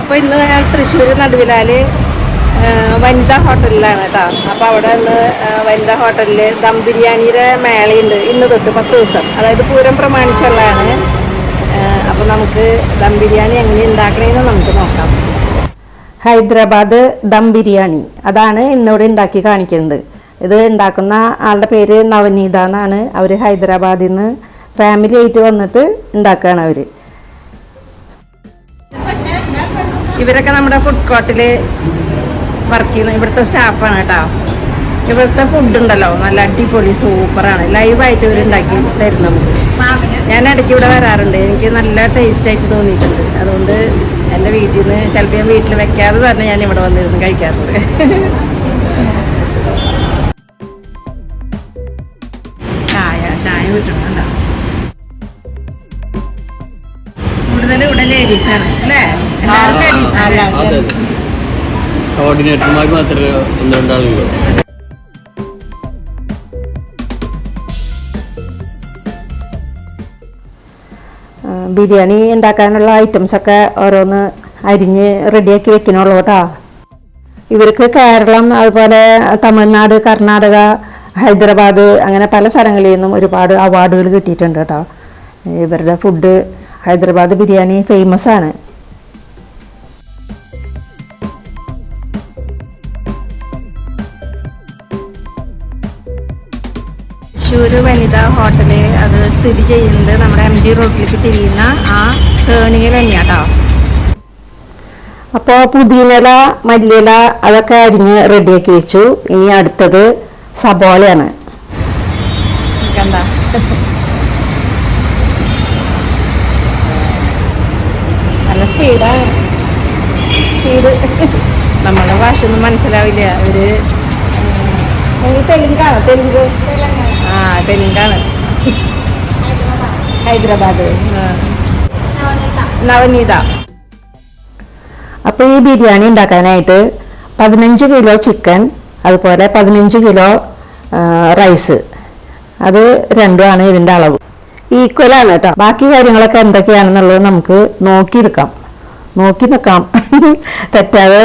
അപ്പോൾ ഇന്ന് തൃശ്ശൂർ നടുവിലാല് വനിതാ ഹോട്ടലിലാണ് കേട്ടോ. അപ്പോൾ അവിടെ നിന്ന് വനിതാ ഹോട്ടലിൽ ദം ബിരിയാണിയുടെ മേളയുണ്ട് ഇന്ന് തൊട്ട് 10 ദിവസം, അതായത് പൂരം പ്രമാണിച്ചുള്ളതാണ്. അപ്പോൾ നമുക്ക് ദം ബിരിയാണി എങ്ങനെ ഉണ്ടാക്കണമെന്ന് നമുക്ക് നോക്കാം. ഹൈദരാബാദ് ദം ബിരിയാണി അതാണ് ഇന്നിവിടെ ഉണ്ടാക്കി കാണിക്കുന്നത്. ഇത് ഉണ്ടാക്കുന്ന ആളുടെ പേര് നവനീത എന്നാണ്. അവർ ഹൈദരാബാദിൽ നിന്ന് ഫാമിലി ആയിട്ട് വന്നിട്ട് ഉണ്ടാക്കുകയാണ് അവർ. ഇവരൊക്കെ നമ്മുടെ ഫുഡ് കോർട്ടിൽ വർക്ക് ചെയ്യുന്ന ഇവിടുത്തെ സ്റ്റാഫാണ് കേട്ടോ. ഇവിടുത്തെ ഫുഡ് ഉണ്ടല്ലോ നല്ല അടിപൊളി സൂപ്പറാണ്. ലൈവായിട്ട് ഇവർ ഉണ്ടാക്കി തരുന്നു. ഞാൻ ഇടയ്ക്ക് ഇവിടെ വരാറുണ്ട്, എനിക്ക് നല്ല ടേസ്റ്റായിട്ട് തോന്നിയിട്ടുണ്ട്. അതുകൊണ്ട് എൻ്റെ വീട്ടിൽ നിന്ന് ചിലപ്പോൾ ഞാൻ വീട്ടിൽ വെക്കാതെ തന്നെ ഞാൻ ഇവിടെ വന്നിരുന്ന് കഴിക്കാറുണ്ട്. ചായ കിട്ടുന്നുണ്ടോ? കൂടുതൽ ഇവിടെ ലേഡീസാണ് അല്ലേ? കോർഡിനേറ്റർമാർ മാത്രമേ ഉണ്ടാവുള്ളൂ. ബിരിയാണി ഉണ്ടാക്കാനുള്ള ഐറ്റംസൊക്കെ ഓരോന്ന് അരിഞ്ഞ് റെഡിയാക്കി വെക്കണുള്ളൂ കേട്ടോ. ഇവർക്ക് കേരളം, അതുപോലെ തമിഴ്നാട്, കർണാടക, ഹൈദരാബാദ് അങ്ങനെ പല സ്ഥലങ്ങളിൽ നിന്നും ഒരുപാട് അവാർഡുകൾ കിട്ടിയിട്ടുണ്ട് കേട്ടോ. ഇവരുടെ ഫുഡ് ഹൈദരാബാദ് ബിരിയാണി ഫേമസ് ആണ്. തൃശ്ശൂർ വനിതാ ഹോട്ടല് അത് സ്ഥിതി ചെയ്യുന്നത് നമ്മുടെ MG റോഡിലേക്ക് തിരിയുന്ന ആ ടേണിങ്ങിൽ തന്നെയാണ് കേട്ടോ. അപ്പോൾ പുതിനയില, മല്ലിയില അതൊക്കെ അരിഞ്ഞ് റെഡിയാക്കി വെച്ചു. ഇനി അടുത്തത് സബോളയാണ്. എന്താ നല്ല സ്പീഡ് നമ്മളുടെ ഭാഷ ഒന്നും മനസ്സിലാവില്ല. ഇവര് തെലുങ്കാണ്. തെലുങ്കാണ്. ഹൈദരാബാദ് നവനീത. അപ്പോൾ ഈ ബിരിയാണി ഉണ്ടാക്കാനായിട്ട് 15 കിലോ ചിക്കൻ, അതുപോലെ 15 കിലോ റൈസ്, അത് രണ്ടുമാണ് ഇതിൻ്റെ അളവ്. ഈക്വലാണ് കേട്ടോ. ബാക്കി കാര്യങ്ങളൊക്കെ എന്തൊക്കെയാണെന്നുള്ളത് നമുക്ക് നോക്കി നിൽക്കാം തെറ്റാതെ.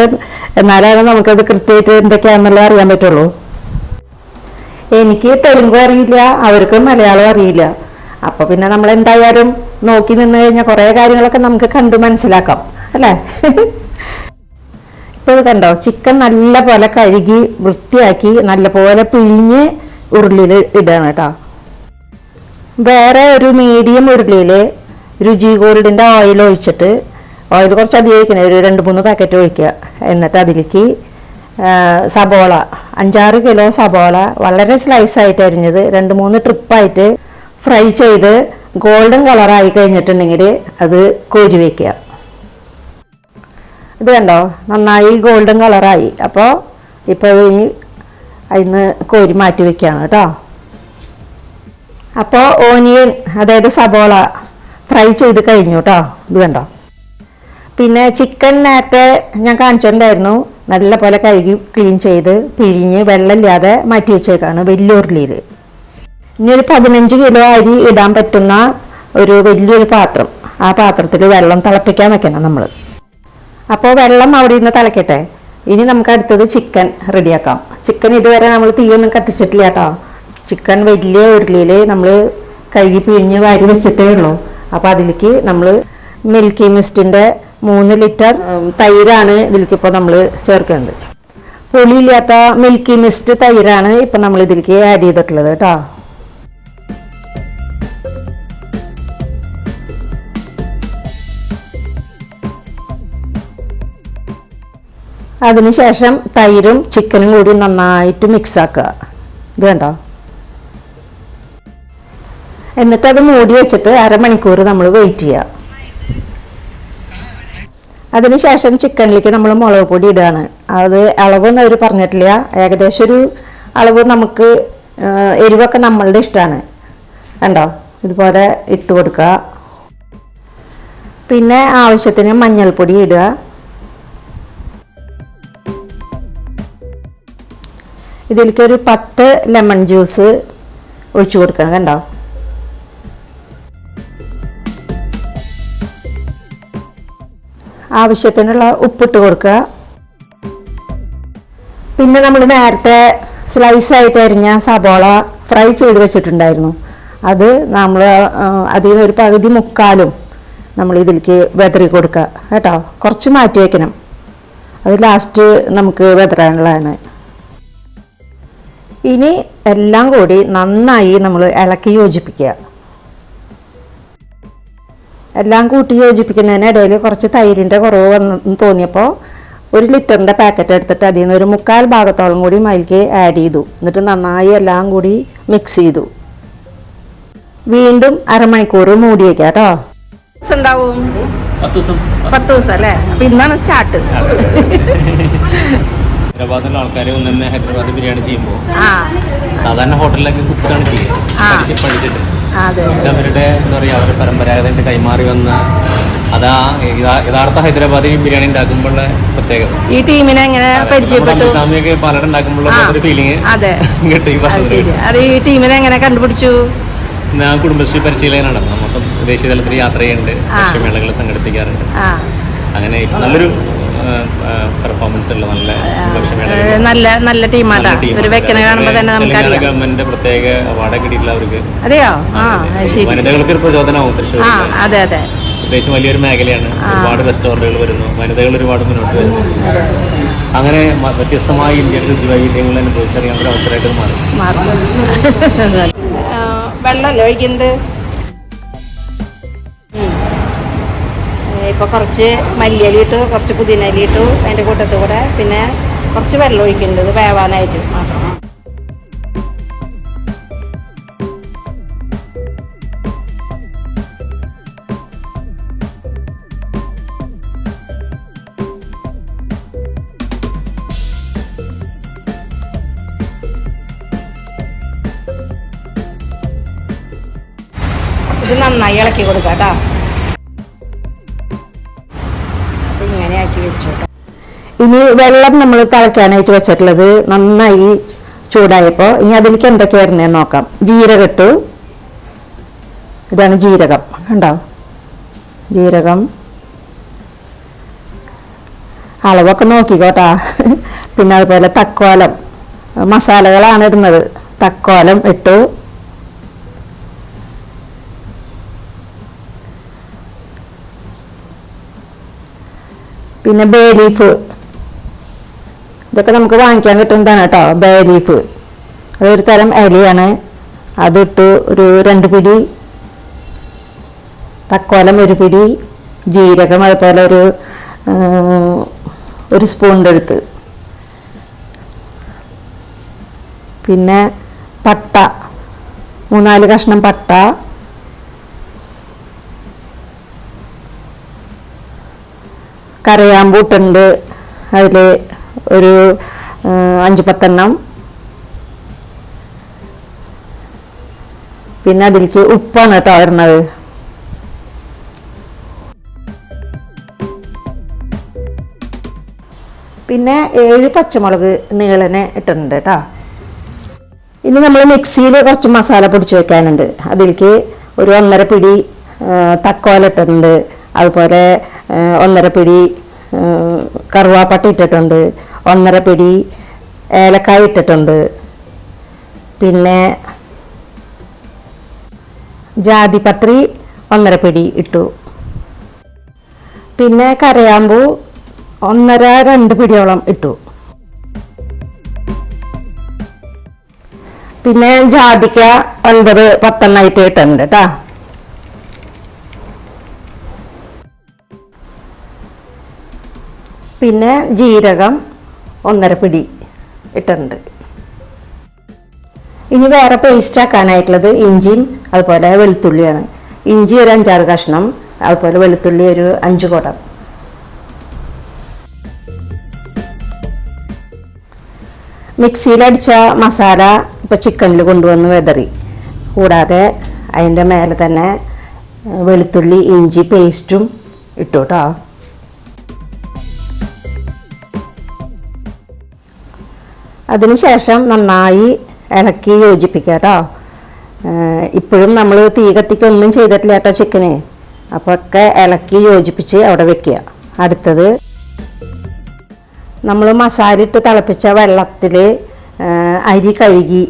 എന്നാലാണ് നമുക്കത് കൃത്യമായിട്ട് എന്തൊക്കെയാണെന്നുള്ളത് അറിയാൻ പറ്റുള്ളൂ. എനിക്ക് തെലുങ്കും അറിയില്ല, അവർക്ക് മലയാളം അറിയില്ല. അപ്പോൾ പിന്നെ നമ്മൾ എന്തായാലും നോക്കി നിന്ന് കഴിഞ്ഞാൽ കുറേ കാര്യങ്ങളൊക്കെ നമുക്ക് കണ്ടു മനസ്സിലാക്കാം അല്ലേ? ഇപ്പോൾ ഇത് കണ്ടോ, ചിക്കൻ നല്ല പോലെ കഴുകി വൃത്തിയാക്കി നല്ല പോലെ പിഴിഞ്ഞ് ഉരുളിയിൽ ഇടുകയാണ് കേട്ടോ. വേറെ ഒരു മീഡിയം ഉരുളിയിൽ രുചി ഗോൾഡിൻ്റെ ഓയിൽ ഒഴിച്ചിട്ട്, ഓയിൽ കുറച്ച് അധികം ഒഴിക്കണം, ഒരു 2-3 പാക്കറ്റ് ഒഴിക്കുക. എന്നിട്ട് അതിലേക്ക് സബോള 5-6 കിലോ സബോള വളരെ സ്ലൈസായിട്ട് അരിഞ്ഞത് 2-3 ട്രിപ്പായിട്ട് ഫ്രൈ ചെയ്ത് ഗോൾഡൻ കളറായി കഴിഞ്ഞിട്ടുണ്ടെങ്കിൽ അത് കോരി വയ്ക്കുക. ഇത് കണ്ടോ, നന്നായി ഗോൾഡൻ കളറായി. അപ്പോൾ ഇപ്പോൾ ഇനി അതിന് കോരി മാറ്റി വയ്ക്കുകയാണ് കേട്ടോ. അപ്പോൾ ഓനിയൻ, അതായത് സബോള ഫ്രൈ ചെയ്ത് കഴിഞ്ഞു കേട്ടോ. ഇത് കണ്ടോ. പിന്നെ ചിക്കൻ നേരത്തെ ഞാൻ കാണിച്ചിട്ടുണ്ടായിരുന്നു, നല്ല പോലെ കഴുകി ക്ലീൻ ചെയ്ത് പിഴിഞ്ഞ് വെള്ളമില്ലാതെ മാറ്റി വെച്ചേക്കാണ് വലിയ ഉരുളിയിൽ. ഇനി ഒരു 15 കിലോ അരി ഇടാൻ പറ്റുന്ന ഒരു വലിയൊരു പാത്രം, ആ പാത്രത്തിൽ വെള്ളം തിളപ്പിക്കാൻ വെക്കണം നമ്മൾ. അപ്പോൾ വെള്ളം അവിടെ നിന്ന് തിളക്കട്ടെ. ഇനി നമുക്ക് അടുത്തത് ചിക്കൻ റെഡിയാക്കാം. ചിക്കൻ ഇതുവരെ നമ്മൾ തീയൊന്നും കത്തിച്ചിട്ടില്ല കേട്ടോ. ചിക്കൻ വലിയ ഉരുളിയിൽ നമ്മൾ കഴുകി പിഴിഞ്ഞ് വാരി വെച്ചിട്ടേ ഉള്ളൂ. അപ്പോൾ അതിലേക്ക് നമ്മൾ മിൽക്കി മിസ്റ്റിൻ്റെ 3 ലിറ്റർ തൈരാണ് ഇതിലേക്ക് ഇപ്പോൾ നമ്മൾ ചേർക്കുന്നത്. പുളിയില്ലാത്ത മിൽക്കി മിസ്റ്റ് തൈരാണ് ഇപ്പം നമ്മൾ ഇതിലേക്ക് ആഡ് ചെയ്തിട്ടുള്ളത് കേട്ടോ. അതിനുശേഷം തൈരും ചിക്കനും കൂടി നന്നായിട്ട് മിക്സ് ആക്കുക. ഇത് കണ്ടോ. എന്നിട്ടത് മൂടി വെച്ചിട്ട് 1/2 മണിക്കൂർ നമ്മൾ വെയിറ്റ് ചെയ്യുക. അതിനുശേഷം ചിക്കനിലേക്ക് നമ്മൾ മുളക് പൊടി ഇടുകയാണ്. അത് അളവൊന്നും അവർ പറഞ്ഞിട്ടില്ല, ഏകദേശം ഒരു അളവ് നമുക്ക്, എരിവൊക്കെ നമ്മളുടെ ഇഷ്ടമാണ്. കണ്ടോ, ഇതുപോലെ ഇട്ട് കൊടുക്കുക. പിന്നെ ആവശ്യത്തിന് മഞ്ഞൾപ്പൊടി ഇടുക. ഇതിലേക്കൊരു 10 ലെമൺ ജ്യൂസ് ഒഴിച്ചു കൊടുക്കണം. കണ്ടോ. ആവശ്യത്തിനുള്ള ഉപ്പിട്ട് കൊടുക്കുക. പിന്നെ നമ്മൾ നേരത്തെ സ്ലൈസായിട്ട് അരിഞ്ഞ സബോള ഫ്രൈ ചെയ്ത് വെച്ചിട്ടുണ്ടായിരുന്നു. അത് നമ്മൾ അതിൽ നിന്ന് ഒരു പകുതി മുക്കാലും നമ്മൾ ഇതിലേക്ക് വെതറി കൊടുക്കുക കേട്ടോ. കുറച്ച് മാറ്റി വയ്ക്കണം, അത് ലാസ്റ്റ് നമുക്ക് വെതറാനുള്ളതാണ്. ഇനി എല്ലാം കൂടി നന്നായി നമ്മൾ ഇളക്കി യോജിപ്പിക്കുക. എല്ലാം കൂട്ടി യോജിപ്പിക്കുന്നതിനിടയിൽ കുറച്ച് തൈരിൻ്റെ കുറവ് വന്ന് തോന്നിയപ്പോൾ 1 ലിറ്ററിൻ്റെ പാക്കറ്റ് എടുത്തിട്ട് അതിൽ നിന്ന് ഒരു 1/4 ഭാഗത്തോളം കൂടി അതിലേക്ക് ആഡ് ചെയ്തു. എന്നിട്ട് നന്നായി എല്ലാം കൂടി മിക്സ് ചെയ്തു. വീണ്ടും അരമണിക്കൂർ മൂടി വയ്ക്കാം കേട്ടോ. ഉണ്ടാവും 10 ദിവസം അല്ലേ? അപ്പം ഇന്നാണ് സ്റ്റാർട്ട്. ഹൈദരാബാദിലുള്ള ആൾക്കാർ ഒന്നെ ഹൈദരാബാദ് ബിരിയാണി ചെയ്യുമ്പോൾ സാധാരണ ഹോട്ടലിലൊക്കെ കുക്സാണ് ചെയ്യുക പഠിച്ചിട്ട്. അവരുടെ എന്താ പറയുക, അവരുടെ പരമ്പരാഗതമായിട്ട് കൈമാറി വന്ന അതാ യഥാർത്ഥ ഹൈദരാബാദി ബിരിയാണി ഉണ്ടാക്കുമ്പോഴുള്ള പ്രത്യേകത. ഈ ടീമിനെ എങ്ങനെ പരിചയപ്പെട്ടു? ഇസ്ലാമിയൊക്കെ പാലട ഉണ്ടാക്കുമ്പോഴുള്ള ഒരു ഫീലിംഗ് കിട്ടും. അത് ഈ ടീമിനെ എങ്ങനെ കണ്ടുപിടിച്ചു? ഞാൻ കുടുംബശ്രീ പരിശീലകനാണ്. മൊത്തം ദേശീയ തലത്തിൽ യാത്ര ചെയ്യുന്നുണ്ട്, ഭക്ഷ്യമേളകൾ സംഘടിപ്പിക്കാറുണ്ട്. അങ്ങനെ നല്ലൊരു പെർഫോമൻസ് ഉള്ള നല്ല ടീമാണ്. ഒരു വെക്കനെ കാണുമ്പോൾ തന്നെ നമുക്കറിയാം. ഗവൺമെന്റിന്റെ പ്രത്യേക അവാർഡ് കിട്ടിയിട്ടില്ല അവർക്ക്. അതെയോ? വനിതകൾക്ക് ഒരു പ്രചോദനമാവും തൃശ്ശൂർ. അതെ അതെ, പ്രത്യേകിച്ച് വലിയൊരു മേഖലയാണ്. ഒരുപാട് റെസ്റ്റോറന്റുകൾ വരുന്നു, വനിതകൾ ഒരുപാട് മുന്നോട്ട് വരുന്നു. അങ്ങനെ വ്യത്യസ്തമായ ഇന്ത്യയുടെ രുചിവൈവിധ്യങ്ങൾ അനുഭവിച്ചറിയാൻ ഒരു അവസരമായിട്ട് മാറും. വെള്ളമല്ലേ ഒഴിക്കുന്നത്? ഇപ്പോൾ കുറച്ച് മല്ലിയില ഇട്ടു, കുറച്ച് പുതിന ഇല ഇട്ടു അതിൻ്റെ കൂട്ടത്തിൽ കൂടെ. പിന്നെ കുറച്ച് വെള്ളം ഒഴിക്കേണ്ടത് വേവാനായിട്ട് മാത്രം. ഇത് നന്നായി ഇളക്കി കൊടുക്കാം കേട്ടോ. ഇങ്ങനെ ആക്കി വെച്ചു. ഇനി വെള്ളം നമ്മൾ തിളയ്ക്കാനായിട്ട് വെച്ചിട്ടുള്ളത് നന്നായി ചൂടായപ്പോൾ ഇനി അതിലേക്ക് എന്തൊക്കെയായിരുന്നേ നോക്കാം. ജീരകം ഇട്ടു. ഇതാണ് ജീരകം, കണ്ടോ? ജീരകം അളവൊക്കെ നോക്കിക്കോട്ടാ. പിന്നെ അതുപോലെ തക്കോലം മസാലകളാണ് ഇടുന്നത്. തക്കോലം ഇട്ടു. പിന്നെ ബേ ലീഫ്, ഇതൊക്കെ നമുക്ക് വാങ്ങിക്കാൻ കിട്ടുന്നതാണ് കേട്ടോ. ബേ ലീഫ് അതൊരു തരം ഇലയാണ്. അതിട്ടു. ഒരു 2 പിടി തക്കോലം, 1 പിടി ജീരകം, അതുപോലെ ഒരു സ്പൂണിൻ്റെ അടുത്ത്. പിന്നെ പട്ട, 3-4 കഷ്ണം പട്ട. കരയാമ്പൂട്ടുണ്ട്, അതിൽ ഒരു 5-10 എണ്ണം. പിന്നെ അതിലേക്ക് ഉപ്പാണ് കേട്ടോ ഇടുന്നത്. പിന്നെ 7 പച്ചമുളക് നീളനെ ഇട്ടിട്ടുണ്ട് കേട്ടോ. ഇനി നമ്മൾ മിക്സിയിൽ കുറച്ച് മസാല പൊടിച്ച് വെക്കാനുണ്ട്. അതിലേക്ക് ഒരു 1.5 പിടി തക്കോല ഇട്ടിട്ടുണ്ട്. അതുപോലെ 1.5 പിടി കറുവാപ്പട്ട ഇട്ടിട്ടുണ്ട്. 1.5 പിടി ഏലക്കായ ഇട്ടിട്ടുണ്ട്. പിന്നെ ജാതിപത്രി 1.5 പിടി ഇട്ടു. പിന്നെ കരയാമ്പൂ 1.5-2 പിടിയോളം ഇട്ടു. പിന്നെ ജാതിക്ക 9-10 എണ്ണമായിട്ട് ഇട്ടിട്ടുണ്ട് കേട്ടോ. പിന്നെ ജീരകം 1.5 പിടി ഇട്ടിട്ടുണ്ട്. ഇനി വേറെ പേസ്റ്റ് ആക്കാനായിട്ടുള്ളത് ഇഞ്ചിയും അതുപോലെ വെളുത്തുള്ളിയാണ്. ഇഞ്ചി ഒരു 5-6 കഷ്ണം, അതുപോലെ വെളുത്തുള്ളി ഒരു 5 കുടം. മിക്സിയിലടിച്ച മസാല ഇപ്പോൾ ചിക്കനിൽ കൊണ്ടുവന്ന് വെതറി. കൂടാതെ അതിൻ്റെ മേലെ തന്നെ വെളുത്തുള്ളി ഇഞ്ചി പേസ്റ്റും ഇട്ടു കേട്ടോ. അതിനുശേഷം നന്നായി ഇളക്കി യോജിപ്പിക്കുക കേട്ടോ. ഇപ്പോഴും നമ്മൾ തീ കത്തിക്കൊന്നും ചെയ്തിട്ടില്ല കേട്ടോ ചിക്കന്. അപ്പോൾ ഒക്കെ ഇളക്കി യോജിപ്പിച്ച് അവിടെ വെക്കുക. അടുത്തത് നമ്മൾ മസാല ഇട്ട് തിളപ്പിച്ച വെള്ളത്തിൽ അരി കഴുകി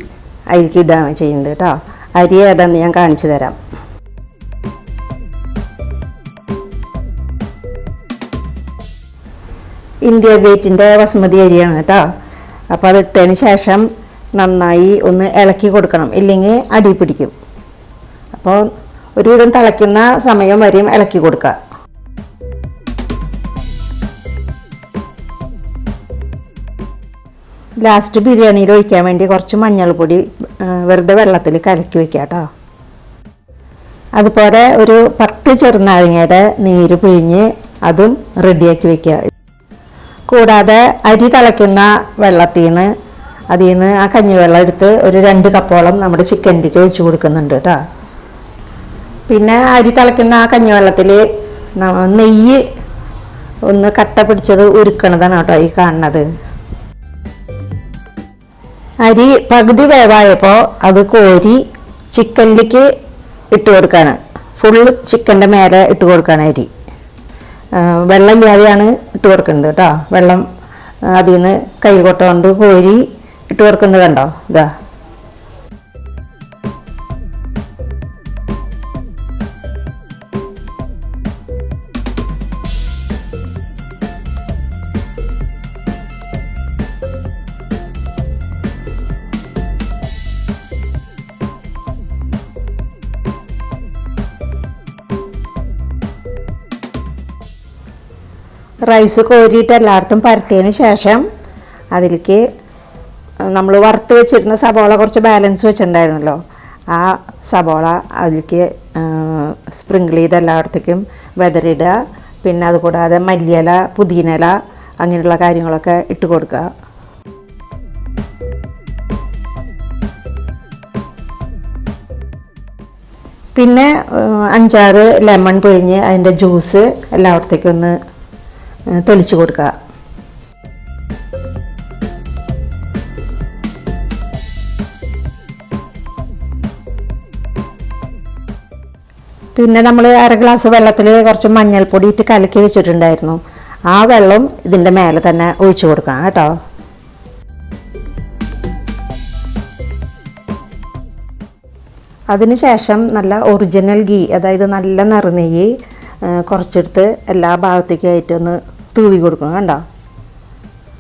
അതിലേക്ക് ഇടുകയാണ് ചെയ്യുന്നത് കേട്ടോ. അരി ഏതാണെന്ന് ഞാൻ കാണിച്ചു തരാം. ഇന്ത്യ ഗേറ്റിൻ്റെ ബസ്മതി അരിയാണ് കേട്ടോ. അപ്പോൾ അത് ഇട്ടതിന് ശേഷം നന്നായി ഒന്ന് ഇളക്കി കൊടുക്കണം, ഇല്ലെങ്കിൽ അടി പിടിക്കും. അപ്പോൾ ഒരുവിധം തിളയ്ക്കുന്ന സമയം വരെയും ഇളക്കി കൊടുക്കുക. ലാസ്റ്റ് ബിരിയാണിയിൽ ഒഴിക്കാൻ വേണ്ടി കുറച്ച് മഞ്ഞൾപ്പൊടി വെറുതെ വെള്ളത്തിൽ കലക്കി വയ്ക്കുക കേട്ടോ. അതുപോലെ ഒരു 10 ചെറുനാരങ്ങയുടെ നീര് പിഴിഞ്ഞ് അതും റെഡിയാക്കി വയ്ക്കുക. കൂടാതെ അരി തിളയ്ക്കുന്ന വെള്ളത്തിൽ നിന്ന് ആ കഞ്ഞിവെള്ളം എടുത്ത് ഒരു 2 കപ്പോളം നമ്മുടെ ചിക്കനിലേക്ക് ഒഴിച്ചു കൊടുക്കുന്നുണ്ട് കേട്ടോ. പിന്നെ അരി തിളയ്ക്കുന്ന ആ കഞ്ഞിവെള്ളത്തിൽ നെയ്യ് ഒന്ന് കട്ട പിടിച്ചത് ഉരുക്കണതാണ് കേട്ടോ ഈ കാണുന്നത്. അരി പകുതി വേവായപ്പോൾ അത് കോരി ചിക്കനിലേക്ക് ഇട്ട് കൊടുക്കുകയാണ്. ഫുള്ള് ചിക്കൻ്റെ മേലെ ഇട്ട് കൊടുക്കുകയാണ് അരി. വെള്ളം ഇല്ലാതെയാണ് ഇട്ട് കൊടുക്കുന്നത് കേട്ടോ. വെള്ളം അതിൽ നിന്ന് കൈകൊട്ട കൊണ്ട് കോരി ഇട്ട് കൊടുക്കുന്നത് കണ്ടോ. ഇതാ റൈസ് കോരിയിട്ട് എല്ലായിടത്തും പരത്തിയതിന് ശേഷം അതിലേക്ക് നമ്മൾ വറുത്ത് വെച്ചിരുന്ന സബോള കുറച്ച് ബാലൻസ് വെച്ചിട്ടുണ്ടായിരുന്നല്ലോ, ആ സബോള അതിലേക്ക് സ്പ്രിങ്കിൾ ചെയ്ത് എല്ലായിടത്തേക്കും വെതറിടുക. പിന്നെ അതുകൂടാതെ മല്ലിയില, പുതിനയില അങ്ങനെയുള്ള കാര്യങ്ങളൊക്കെ ഇട്ട് കൊടുക്കുക. പിന്നെ 5-6 ലെമൺ പിഴിഞ്ഞ് അതിൻ്റെ ജ്യൂസ് എല്ലായിടത്തേക്കും ഒന്ന് തെളിച്ച് കൊടുക്കുക. പിന്നെ നമ്മൾ 1/2 ഗ്ലാസ് വെള്ളത്തിൽ കുറച്ച് മഞ്ഞൾപ്പൊടി ഇട്ട് കലക്കി വെച്ചിട്ടുണ്ടായിരുന്നു. ആ വെള്ളം ഇതിൻ്റെ മേലെ തന്നെ ഒഴിച്ചു കൊടുക്കണം കേട്ടോ. അതിനുശേഷം നല്ല ഒറിജിനൽ ഗീ, അതായത് നല്ല നിറനെയ്യ് കുറച്ചെടുത്ത് എല്ലാ ഭാഗത്തേക്കായിട്ട് ഒന്ന് തൂവി കൊടുക്കണം. കണ്ടോ,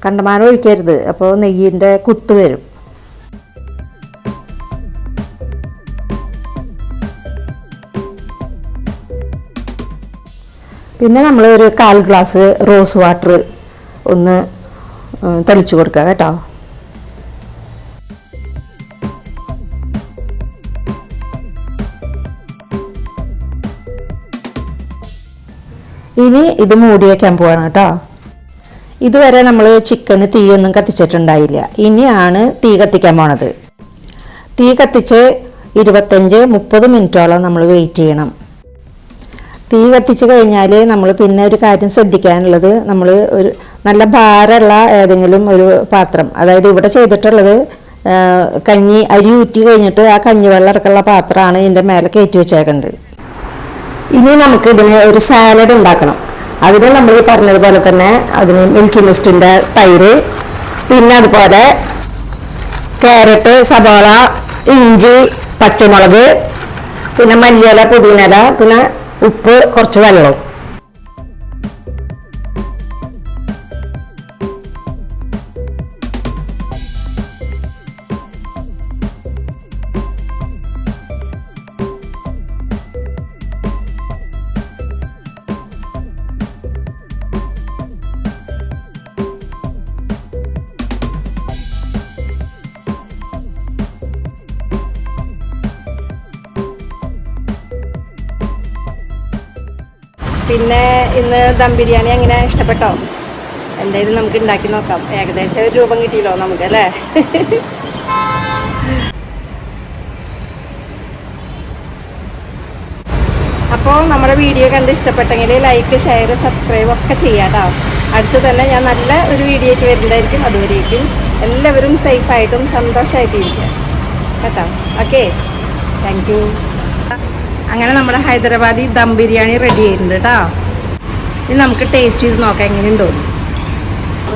കണ്ടമാനം ഒഴിക്കരുത്, അപ്പോൾ നെയ്യിൻ്റെ കുത്ത് വരും. പിന്നെ നമ്മൾ ഒരു 1/4 ഗ്ലാസ് റോസ് വാട്ടർ ഒന്ന് തെളിച്ച് കൊടുക്കുക കേട്ടോ. ഇനി ഇത് മൂടി വയ്ക്കാൻ പോവാണ് കേട്ടോ. ഇതുവരെ നമ്മൾ ചിക്കന് തീയൊന്നും കത്തിച്ചിട്ടുണ്ടായില്ല. ഇനിയാണ് തീ കത്തിക്കാൻ പോണത്. തീ കത്തിച്ച് 25-30 മിനിറ്റോളം നമ്മൾ വെയിറ്റ് ചെയ്യണം. തീ കത്തിച്ച് കഴിഞ്ഞാൽ നമ്മൾ പിന്നെ ഒരു കാര്യം ശ്രദ്ധിക്കാനുള്ളത്, നമ്മൾ ഒരു നല്ല ഭാരമുള്ള ഏതെങ്കിലും ഒരു പാത്രം, അതായത് ഇവിടെ ചെയ്തിട്ടുള്ളത് അരി ഊറ്റി കഴിഞ്ഞിട്ട് ആ കഞ്ഞിവെള്ളം ഇറക്കുള്ള പാത്രമാണ് ഇതിൻ്റെ മേലെ കയറ്റി വെച്ചേക്കുന്നത്. ഇനി നമുക്ക് ഇതിന് ഒരു സാലഡ് ഉണ്ടാക്കണം. അതിന് നമ്മൾ പറഞ്ഞതുപോലെ തന്നെ അതിന് മിൽക്കി മിസ്റ്റിൻ്റെ തൈര്, പിന്നെ അതുപോലെ ക്യാരറ്റ്, സവാള, ഇഞ്ചി, പച്ചമുളക്, പിന്നെ മല്ലിയില, പുതിനയില, പിന്നെ ഉപ്പ്, കുറച്ച് വെള്ളവും. പിന്നെ ഇന്ന് ദം ബിരിയാണി എങ്ങനെ ഇഷ്ടപ്പെട്ടോ? എന്തായാലും നമുക്ക് ഉണ്ടാക്കി നോക്കാം. ഏകദേശം ഒരു രൂപം കിട്ടിയല്ലോ നമുക്ക്, അല്ലേ? അപ്പോൾ നമ്മുടെ വീഡിയോ കണ്ട് ഇഷ്ടപ്പെട്ടെങ്കിൽ ലൈക്ക്, ഷെയർ, സബ്സ്ക്രൈബ് ഒക്കെ ചെയ്യാം കേട്ടോ. അടുത്ത് തന്നെ ഞാൻ നല്ല ഒരു വീഡിയോ ആയിട്ട് വരുന്നതായിരിക്കും. അതുവരേക്കും എല്ലാവരും സേഫായിട്ടും സന്തോഷമായിട്ടും ഇരിക്കുക കേട്ടോ. Okay, thank you. അങ്ങനെ നമ്മുടെ ഹൈദരാബാദി ദം ബിരിയാണി റെഡി ആയിട്ടുണ്ട് കേട്ടോ. ഇനി നമുക്ക് ടേസ്റ്റ് ചെയ്ത് നോക്കാം എങ്ങനെയുണ്ടോ.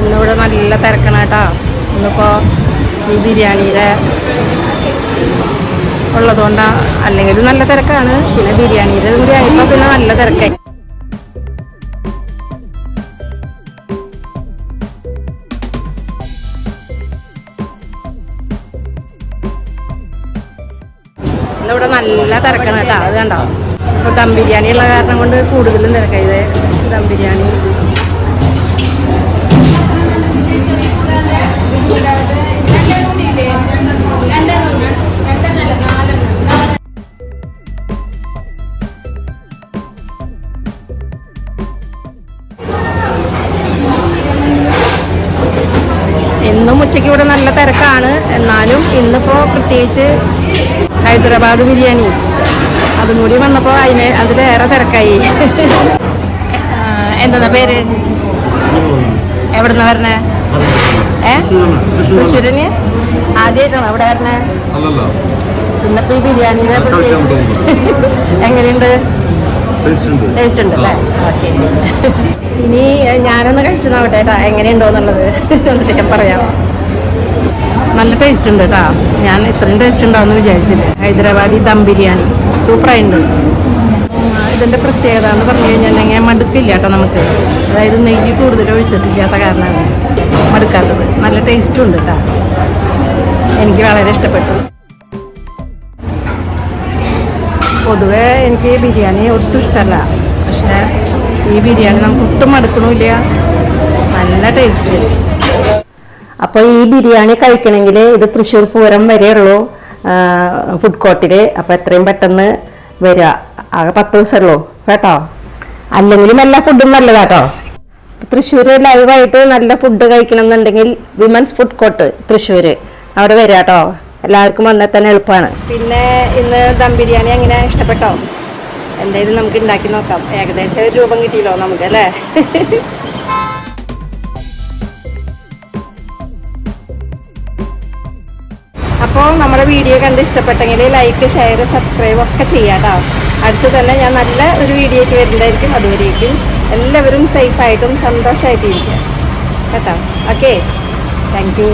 ഇന്നിവിടെ നല്ല തിരക്കണം കേട്ടോ. ഇന്നിപ്പോൾ ഈ ബിരിയാണിയുടെ ഉള്ളതുകൊണ്ടാണ്, അല്ലെങ്കിൽ നല്ല തിരക്കാണ്. പിന്നെ ബിരിയാണിയുടെ കൂടി ആയപ്പോൾ പിന്നെ നല്ല തിരക്കായി. ഇന്നിവിടെ നല്ല തിരക്കണം കേട്ടോ. അത് കണ്ടോ, ഇപ്പോൾ ദം ബിരിയാണി ഉള്ള കാരണം കൊണ്ട് കൂടുതലും തിരക്കായി. ഇത് ദം ബിരിയാണി. എന്നും ഉച്ചയ്ക്ക് ഇവിടെ നല്ല തിരക്കാണ്. എന്നാലും ഇന്നിപ്പോൾ പ്രത്യേകിച്ച് ഹൈദരാബാദ് ബിരിയാണി അതും കൂടി വന്നപ്പോൾ അതിലേറെ തിരക്കായി. എന്താ പേര്? എവിടുന്ന വരണേ? തൃശ്ശൂരിന് ആദ്യമായിട്ടാണോ അവിടെ വരണേ? ഇന്നത്തെ ഈ ബിരിയാണിയുടെ എങ്ങനെയുണ്ട്? ടേസ്റ്റ് ഉണ്ട് അല്ലേ? ഓക്കെ. ഇനി ഞാനൊന്ന് കഴിച്ചു നോക്കട്ടെ കേട്ടോ, എങ്ങനെയുണ്ടോന്നുള്ളത്. എന്നിട്ട് ഞാൻ പറയാം. നല്ല ടേസ്റ്റ് ഉണ്ട് കേട്ടോ. ഞാൻ ഇത്രയും ടേസ്റ്റ് ഉണ്ടാവുമെന്ന് വിചാരിച്ചില്ല. ഹൈദരാബാദി ദം ബിരിയാണി സൂപ്പറായിട്ടുണ്ട്. ഇതിൻ്റെ പ്രത്യേകത എന്ന് പറഞ്ഞു കഴിഞ്ഞിട്ടുണ്ടെങ്കിൽ മടുക്കില്ല കേട്ടോ നമുക്ക്. അതായത് നെയ്യ് കൂടുതൽ ഒഴിച്ചിട്ടില്ലാത്ത കാരണമാണ് മടുക്കാത്തത്. നല്ല ടേസ്റ്റും ഉണ്ട് കേട്ടോ. എനിക്ക് വളരെ ഇഷ്ടപ്പെട്ടു. പൊതുവേ എനിക്ക് ബിരിയാണി ഒട്ടും ഇഷ്ടമല്ല. പക്ഷേ ഈ ബിരിയാണി നമുക്ക് ഒട്ടും മടുക്കണമില്ല. നല്ല ടേസ്റ്റ്. അപ്പോൾ ഈ ബിരിയാണി കഴിക്കണമെങ്കിൽ ഇത് തൃശ്ശൂർ പൂരം വരെയുള്ളൂ ഫുഡ് കോർട്ടിൽ. അപ്പോൾ എത്രയും പെട്ടെന്ന് വരിക. ആകെ 10 ദിവസമുള്ളൂ കേട്ടോ. അല്ലെങ്കിലും എല്ലാ ഫുഡും നല്ലതാട്ടോ. തൃശ്ശൂർ ലൈവായിട്ട് നല്ല ഫുഡ് കഴിക്കണം എന്നുണ്ടെങ്കിൽ വിമൻസ് ഫുഡ് കോർട്ട് തൃശ്ശൂർ, അവിടെ വരിക കേട്ടോ. എല്ലാവർക്കും വന്നാൽ തന്നെ എളുപ്പമാണ്. പിന്നെ ഇന്ന് ദം ബിരിയാണി എങ്ങനെ ഇഷ്ടപ്പെട്ടോ? എന്തായാലും നമുക്ക് ഉണ്ടാക്കി നോക്കാം. ഏകദേശം ഒരു രൂപം കിട്ടിയല്ലോ നമുക്ക് അല്ലേ? അപ്പോൾ നമ്മുടെ വീഡിയോ കണ്ട് ഇഷ്ടപ്പെട്ടെങ്കിൽ ലൈക്ക്, ഷെയർ, സബ്സ്ക്രൈബ് ഒക്കെ ചെയ്യാം കേട്ടോ. അടുത്ത് തന്നെ ഞാൻ നല്ല ഒരു വീഡിയോ ആയിട്ട് വരുന്നതായിരിക്കും. അതുവരേക്കും എല്ലാവരും സേഫായിട്ടും സന്തോഷമായിട്ടും ഇരിക്കുക കേട്ടോ. Okay, thank you.